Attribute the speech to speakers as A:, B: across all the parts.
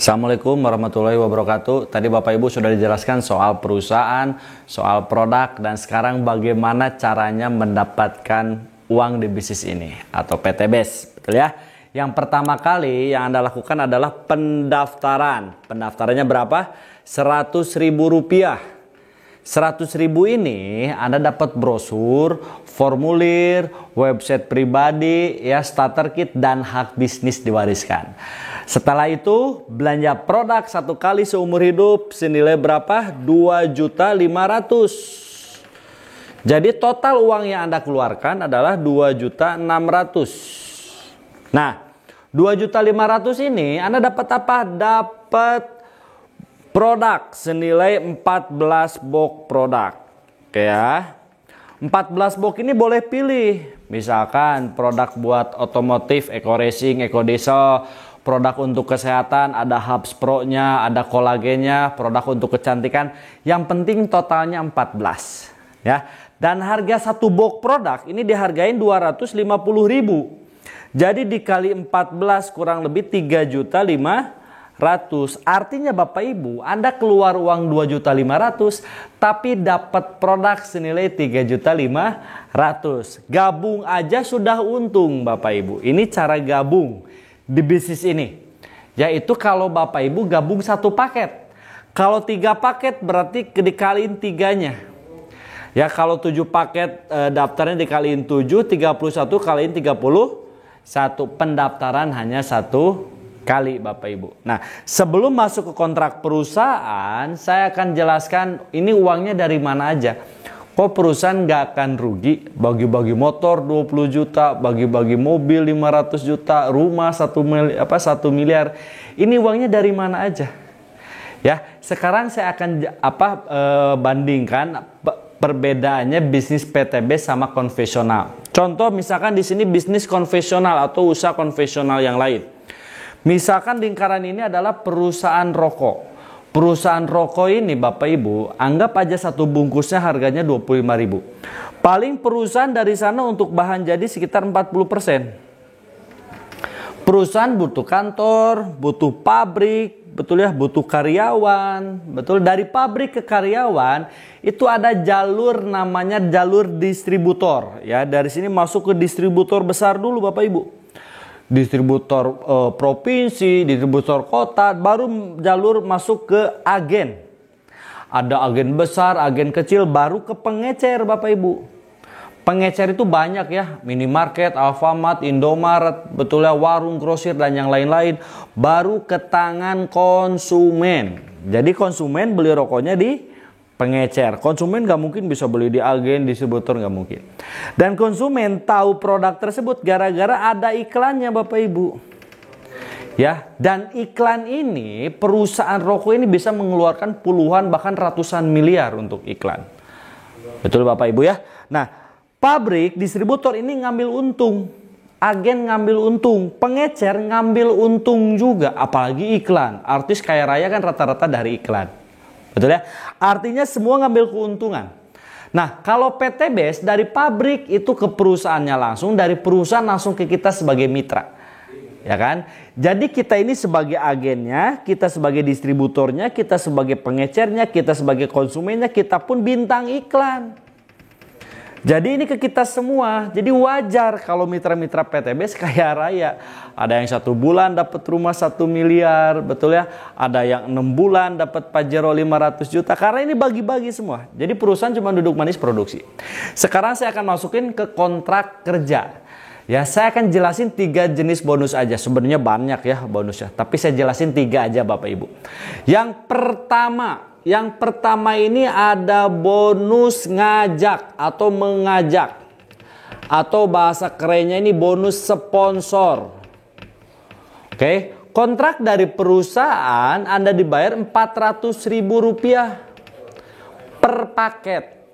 A: Assalamualaikum warahmatullahi wabarakatuh. Tadi Bapak Ibu sudah dijelaskan soal perusahaan, soal produk, dan sekarang bagaimana caranya mendapatkan uang di bisnis ini atau PTBS, betul ya? Yang pertama kali yang Anda lakukan adalah pendaftaran. Pendaftarannya berapa? Rp100.000. 100.000 ini Anda dapat brosur, formulir, website pribadi, ya, starter kit, dan hak bisnis diwariskan. Setelah itu belanja produk satu kali seumur hidup senilai berapa? 2.500.000. Jadi total uang yang Anda keluarkan adalah 2.600.000. Nah, 2.500.000 ini Anda dapat apa? Dapat produk senilai 14 box produk. Oke ya. 14 box ini boleh pilih. Misalkan produk buat otomotif, eco racing, eco diesel, produk untuk kesehatan, ada Hubs Pro-nya, ada kolagennya, produk untuk kecantikan. Yang penting totalnya 14. Ya. Dan harga satu box produk ini dihargain 250.000. Jadi dikali 14 kurang lebih 3.500.000. Artinya Bapak Ibu, Anda keluar uang 2.500.000 tapi dapat produk senilai 3.500.000. Gabung aja sudah untung Bapak Ibu. Ini cara gabung di bisnis ini, yaitu kalau Bapak Ibu gabung satu paket. Kalau 3 paket berarti dikaliin 3-nya. Ya, kalau 7 paket daftarnya dikaliin 7, 31 kaliin 31. Pendaftaran hanya 1 kali Bapak Ibu. Nah, sebelum masuk ke kontrak perusahaan, saya akan jelaskan ini uangnya dari mana aja. Kok perusahaan nggak akan rugi? Bagi-bagi motor 20 juta, bagi-bagi mobil 500 juta, rumah 1 miliar. Ini uangnya dari mana aja? Ya, sekarang saya akan bandingkan perbedaannya bisnis PTB sama konvensional. Contoh misalkan di sini bisnis konvensional atau usaha konvensional yang lain. Misalkan lingkaran ini adalah perusahaan rokok. Perusahaan rokok ini Bapak Ibu, anggap aja satu bungkusnya harganya 25.000. Paling perusahaan dari sana untuk bahan jadi sekitar 40%. Perusahaan butuh kantor, butuh pabrik, betul ya, butuh karyawan. Betul, dari pabrik ke karyawan itu ada jalur namanya jalur distributor. Ya, dari sini masuk ke distributor besar dulu Bapak Ibu. Distributor provinsi, distributor kota, baru jalur masuk ke agen. Ada agen besar, agen kecil, baru ke pengecer Bapak Ibu. Pengecer itu banyak ya, minimarket, Alfamart, Indomaret, betul ya, warung grosir dan yang lain-lain. Baru ke tangan konsumen. Jadi konsumen beli rokoknya di pengecer. Konsumen nggak mungkin bisa beli di agen, distributor nggak mungkin. Dan konsumen tahu produk tersebut gara-gara ada iklannya Bapak Ibu. Ya, dan iklan ini perusahaan rokok ini bisa mengeluarkan puluhan bahkan ratusan miliar untuk iklan. Betul Bapak Ibu ya. Nah, pabrik, distributor ini ngambil untung. Agen ngambil untung, pengecer ngambil untung juga, apalagi iklan. Artis kaya raya kan rata-rata dari iklan. Betul ya? Artinya semua ngambil keuntungan. Nah, kalau PTBS dari pabrik itu ke perusahaannya langsung, dari perusahaan langsung ke kita sebagai mitra. Ya kan? Jadi kita ini sebagai agennya, kita sebagai distributornya, kita sebagai pengecernya, kita sebagai konsumennya, kita pun bintang iklan. Jadi ini ke kita semua. Jadi wajar kalau mitra-mitra PTBS kaya raya. Ada yang 1 bulan dapat rumah 1 miliar, betul ya. Ada yang 6 bulan dapat Pajero 500 juta. Karena ini bagi-bagi semua. Jadi perusahaan cuma duduk manis produksi. Sekarang saya akan masukin ke kontrak kerja. Ya, saya akan jelasin 3 jenis bonus aja. Sebenarnya banyak ya bonusnya. Tapi saya jelasin 3 aja Bapak Ibu. Yang pertama ini ada bonus ngajak atau mengajak. Atau bahasa kerennya ini bonus sponsor. Oke, kontrak dari perusahaan Anda dibayar Rp400.000 per paket.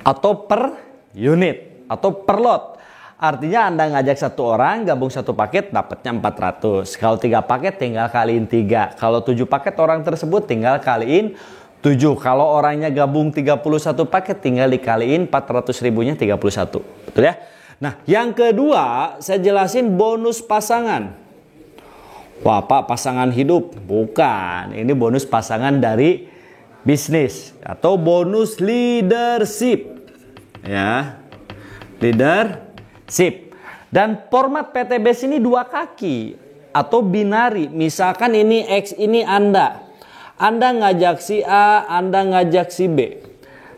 A: Atau per unit. Atau per lot. Artinya Anda ngajak 1 orang, gabung 1 paket, dapatnya 400. Kalau 3 paket tinggal kaliin 3. Kalau 7 paket orang tersebut tinggal kaliin 7. Kalau orangnya gabung 31 paket tinggal dikaliin 400.000-nya 31. Betul ya? Nah, yang kedua saya jelasin bonus pasangan. Wah, Pak, pasangan hidup. Bukan, ini bonus pasangan dari bisnis atau bonus leadership. Ya, leadership. Dan format PTBS ini dua kaki atau binari. Misalkan ini X, ini Anda. Anda ngajak si A, Anda ngajak si B.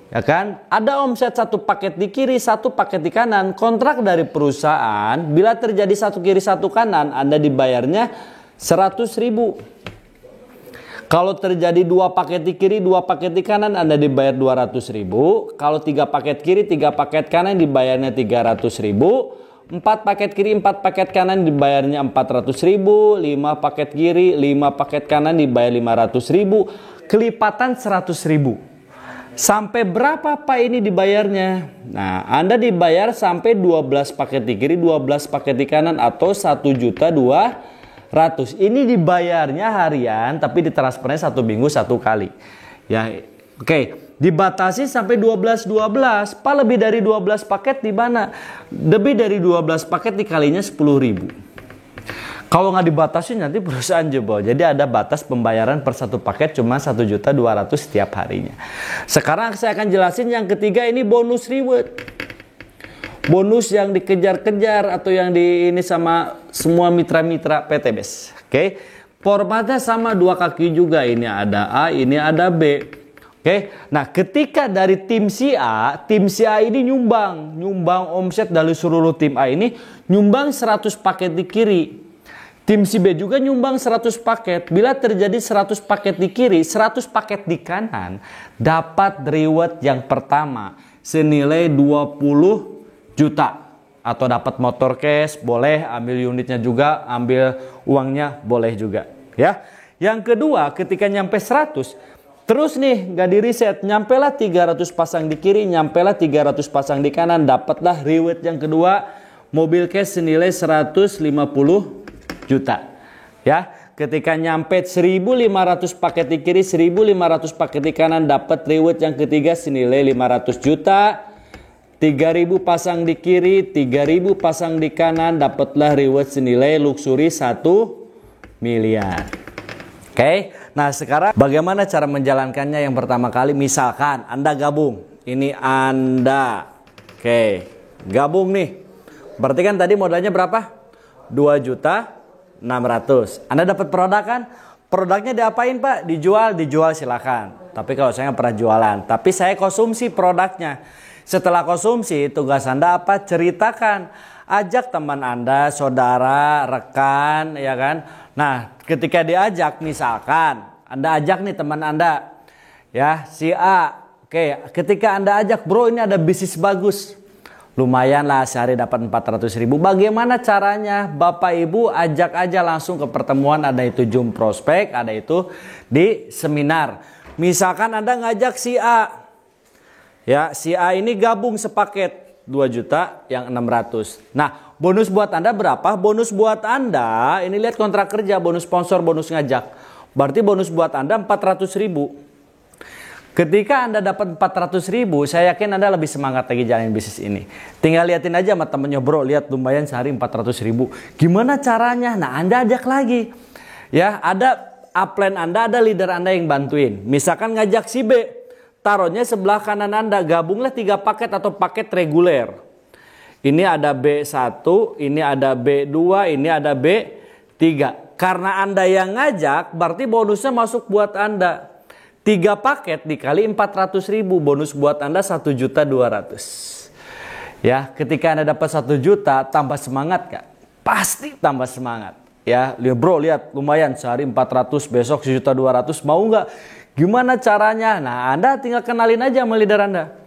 A: Ya kan? Ada omset satu paket di kiri, satu paket di kanan. Kontrak dari perusahaan, bila terjadi satu kiri, satu kanan, Anda dibayarnya 100.000. Kalau terjadi dua paket di kiri, dua paket di kanan, Anda dibayar 200.000. Kalau tiga paket kiri, tiga paket kanan, dibayarnya 300.000. 4 paket kiri, 4 paket kanan dibayarnya 400.000, 5 paket kiri, 5 paket kanan dibayar 500.000, kelipatan 100.000. Sampai berapa Pak ini dibayarnya? Nah, Anda dibayar sampai 12 paket di kiri, 12 paket di kanan atau 1.200.000. Ini dibayarnya harian tapi ditransfernya 1 minggu 1 kali. Ya, oke. Dibatasi sampai 12. Pak, lebih dari 12 paket di mana? Lebih dari 12 paket dikalinya 10.000. Kalau nggak dibatasi nanti perusahaan jebol. Jadi ada batas pembayaran per satu paket cuma 1.200.000 setiap harinya. Sekarang saya akan jelasin yang ketiga, ini bonus reward. Bonus yang dikejar-kejar atau yang ini sama semua mitra-mitra PTBS. Oke. Formatnya sama dua kaki juga. Ini ada A, ini ada B. Oke, nah ketika dari tim si A ini nyumbang omset dari seluruh tim A ini nyumbang 100 paket di kiri. Tim si B juga nyumbang 100 paket. Bila terjadi 100 paket di kiri, 100 paket di kanan, dapat reward yang pertama senilai 20 juta. Atau dapat motor cash, boleh ambil unitnya juga, ambil uangnya boleh juga. Ya. Yang kedua, ketika nyampe 100, terus nih, nggak di reset, nyampelah 300 pasang di kiri, nyampelah 300 pasang di kanan, dapatlah reward yang kedua, mobil cash senilai 150 juta. Ya, ketika nyampe 1.500 paket di kiri, 1.500 paket di kanan, dapat reward yang ketiga senilai 500 juta. 3.000 pasang di kiri, 3.000 pasang di kanan, dapatlah reward senilai luxury 1 miliar. Oke, nah sekarang bagaimana cara menjalankannya? Yang pertama kali misalkan Anda gabung. Ini Anda. Oke, gabung nih. Berarti kan tadi modalnya berapa? 2.600.000. Anda dapat produk kan? Produknya diapain Pak? Dijual silakan. Tapi kalau saya nggak pernah jualan. Tapi saya konsumsi produknya. Setelah konsumsi, tugas Anda apa? Ceritakan. Ajak teman Anda, saudara, rekan, ya kan? Nah, ketika diajak, misalkan Anda ajak nih teman Anda, ya si A. Oke, ketika Anda ajak, bro ini ada bisnis bagus, lumayan lah sehari dapat 400.000. Bagaimana caranya? Bapak Ibu ajak aja langsung ke pertemuan, ada itu Zoom prospek, ada itu di seminar. Misalkan Anda ngajak si A, ya si A ini gabung sepaket 2.600.000. Nah, bonus buat Anda berapa? Bonus buat Anda, ini lihat kontrak kerja, bonus sponsor, bonus ngajak. Berarti bonus buat Anda 400.000. Ketika Anda dapat 400.000, saya yakin Anda lebih semangat lagi jalanin bisnis ini. Tinggal liatin aja sama temennya, bro, lihat lumayan sehari 400.000. Gimana caranya? Nah, Anda ajak lagi. Ya, ada upline Anda, ada leader Anda yang bantuin. Misalkan ngajak si B. Taruhnya sebelah kanan Anda, gabunglah 3 paket atau paket reguler. Ini ada B1, ini ada B2, ini ada B3. Karena Anda yang ngajak, berarti bonusnya masuk buat Anda. 3 paket dikali 400.000, bonus buat Anda 1.200.000. Ya, ketika Anda dapat 1 juta, tambah semangat gak? Pasti tambah semangat. Ya, bro, lihat lumayan sehari 400, besok 1.200.000, mau nggak? Gimana caranya? Nah, Anda tinggal kenalin aja sama leader Anda.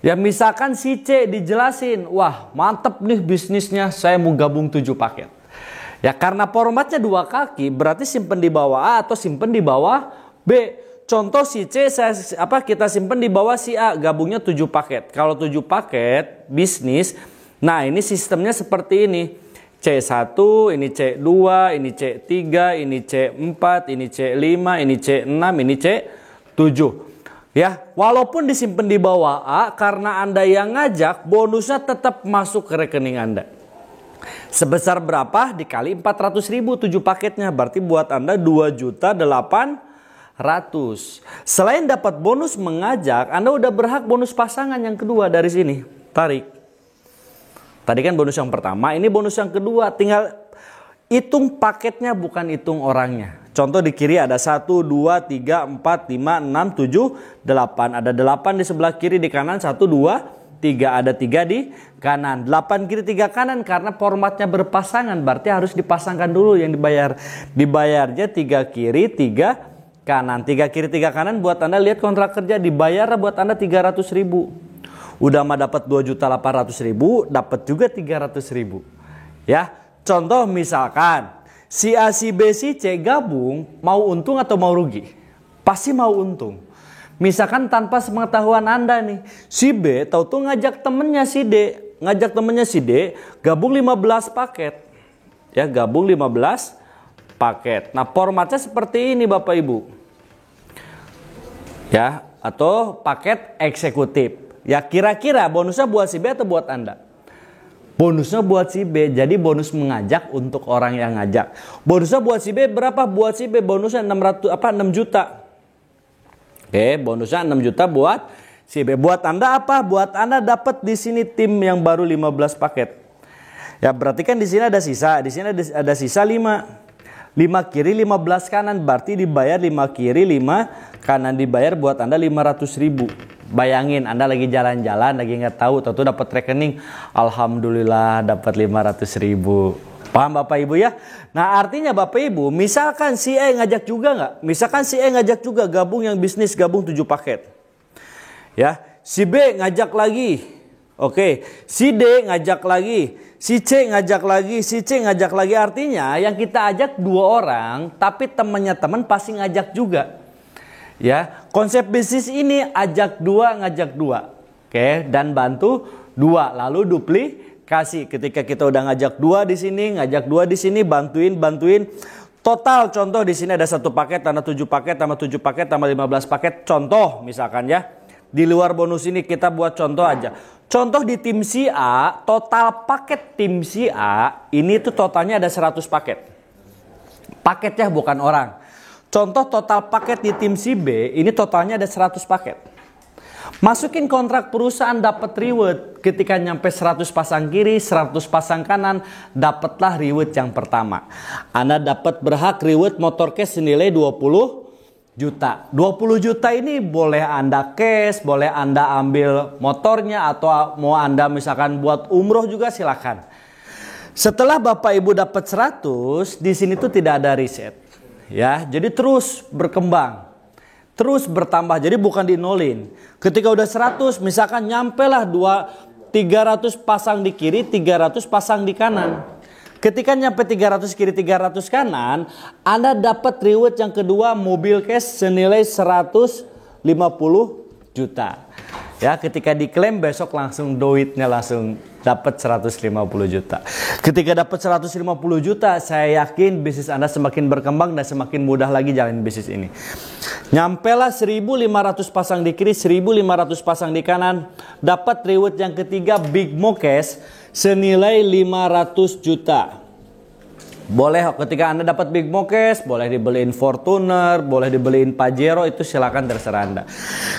A: Ya misalkan si C dijelasin, wah mantep nih bisnisnya, saya mau gabung 7 paket. Ya karena formatnya 2 kaki, berarti simpen di bawah A atau simpen di bawah B. Contoh si C kita simpen di bawah si A, gabungnya 7 paket. Kalau 7 paket bisnis, nah ini sistemnya seperti ini. C1, ini C2, ini C3, ini C4, ini C5, ini C6, ini C7. Ya, walaupun disimpan di bawah A, karena Anda yang ngajak, bonusnya tetap masuk ke rekening Anda. Sebesar berapa dikali 400.000 7 paketnya, berarti buat Anda 2.800.000. Selain dapat bonus mengajak, Anda udah berhak bonus pasangan yang kedua dari sini. Tarik. Tadi kan bonus yang pertama, ini bonus yang kedua. Tinggal hitung paketnya, bukan hitung orangnya. Contoh di kiri ada 1, 2, 3, 4, 5, 6, 7, 8. Ada 8 di sebelah kiri, di kanan 1, 2, 3, ada 3 di kanan. 8 kiri 3 kanan karena formatnya berpasangan, berarti harus dipasangkan dulu yang dibayar. Dibayarnya 3 kiri 3 kanan. 3 kiri 3 kanan buat Anda lihat kontrak kerja dibayar buat Anda 300.000. Udah mah dapat 2.800.000, dapat juga 300.000. Ya. Contoh misalkan si A, si B, si C gabung, mau untung atau mau rugi? Pasti mau untung. Misalkan tanpa sepengetahuan Anda nih, si B tahu-tahu ngajak temennya si D, gabung 15 paket. Ya, gabung 15 paket. Nah, formatnya seperti ini Bapak Ibu. Ya, atau paket eksekutif. Ya, kira-kira bonusnya buat si B atau buat Anda? Bonusnya buat si B, jadi bonus mengajak untuk orang yang ngajak. Bonusnya buat si B berapa? Buat si B bonusnya 6 juta. Oke, bonusnya 6 juta buat si B. Buat Anda apa? Buat Anda dapat di sini tim yang baru 15 paket. Ya, berarti kan di sini ada sisa. Di sini ada sisa 5. 5 kiri 15 kanan, berarti dibayar 5 kiri 5 kanan, dibayar buat Anda 500.000. Bayangin Anda lagi jalan-jalan, lagi nggak tahu, tahu dapat rekening, alhamdulillah dapat 500.000. Paham Bapak Ibu ya? Nah, artinya Bapak Ibu, misalkan si E ngajak juga nggak? Misalkan si E ngajak juga gabung yang bisnis, gabung 7 paket. Ya, si B ngajak lagi. Oke, si D ngajak lagi, si C ngajak lagi, si C ngajak lagi. Artinya yang kita ajak 2 orang, tapi temannya teman pasti ngajak juga. Ya, konsep bisnis ini ajak 2, ngajak 2. Oke, dan bantu 2, lalu duplikasi. Ketika kita udah ngajak 2 di sini, ngajak 2 di sini, bantuin. Total contoh di sini ada 1 paket tambah 7 paket tambah 7 paket tambah 15 paket. Contoh misalkan ya. Di luar bonus ini kita buat contoh aja. Contoh di tim si A, total paket tim si A ini tuh totalnya ada 100 paket. Paketnya bukan orang. Contoh total paket di tim si B, ini totalnya ada 100 paket. Masukin kontrak perusahaan, dapat reward. Ketika nyampe 100 pasang kiri, 100 pasang kanan, dapatlah reward yang pertama. Anda dapat berhak reward motor cash senilai 20 juta. 20 juta ini boleh Anda cash, boleh Anda ambil motornya, atau mau Anda misalkan buat umroh juga silakan. Setelah Bapak Ibu dapat 100, di sini tuh tidak ada riset. Ya, jadi terus berkembang, terus bertambah, jadi bukan dinolin. Ketika udah 100, misalkan nyampe lah 300 pasang di kiri, 300 pasang di kanan. Ketika nyampe 300 kiri, 300 kanan, Anda dapat reward yang kedua, mobil cash senilai 150 juta. Ya, ketika diklaim besok langsung duitnya langsung dapat 150 juta. Ketika dapat 150 juta, saya yakin bisnis Anda semakin berkembang dan semakin mudah lagi jalan bisnis ini. Nyampelah 1.500 pasang di kiri, 1.500 pasang di kanan, dapat reward yang ketiga, Big Mo Cash senilai 500 juta. Boleh ketika Anda dapat Big Mo Cash, boleh dibeliin Fortuner, boleh dibeliin Pajero, itu silakan terserah Anda.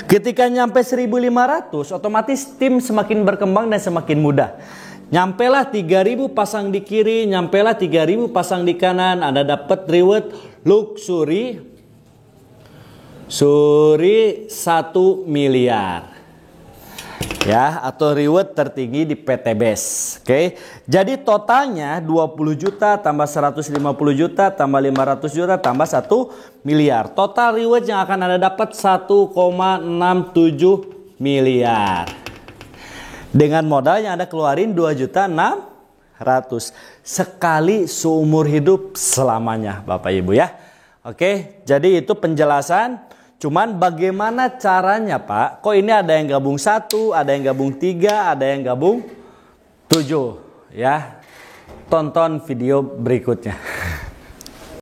A: Ketika nyampe 1.500, otomatis tim semakin berkembang dan semakin mudah. Nyampelah 3.000 pasang di kiri, nyampelah 3.000 pasang di kanan, Anda dapat reward luxury 1 miliar. Ya, atau reward tertinggi di PT BES. Oke. Jadi totalnya 20 juta tambah 150 juta tambah 500 juta tambah 1 miliar. Total reward yang akan Anda dapat 1,67 miliar. Dengan modal yang Anda keluarin 2.600.000 sekali seumur hidup selamanya, Bapak Ibu ya. Oke, jadi itu penjelasan. Cuman bagaimana caranya Pak? Kok ini ada yang gabung 1, ada yang gabung 3, ada yang gabung 7 ya. Tonton video berikutnya.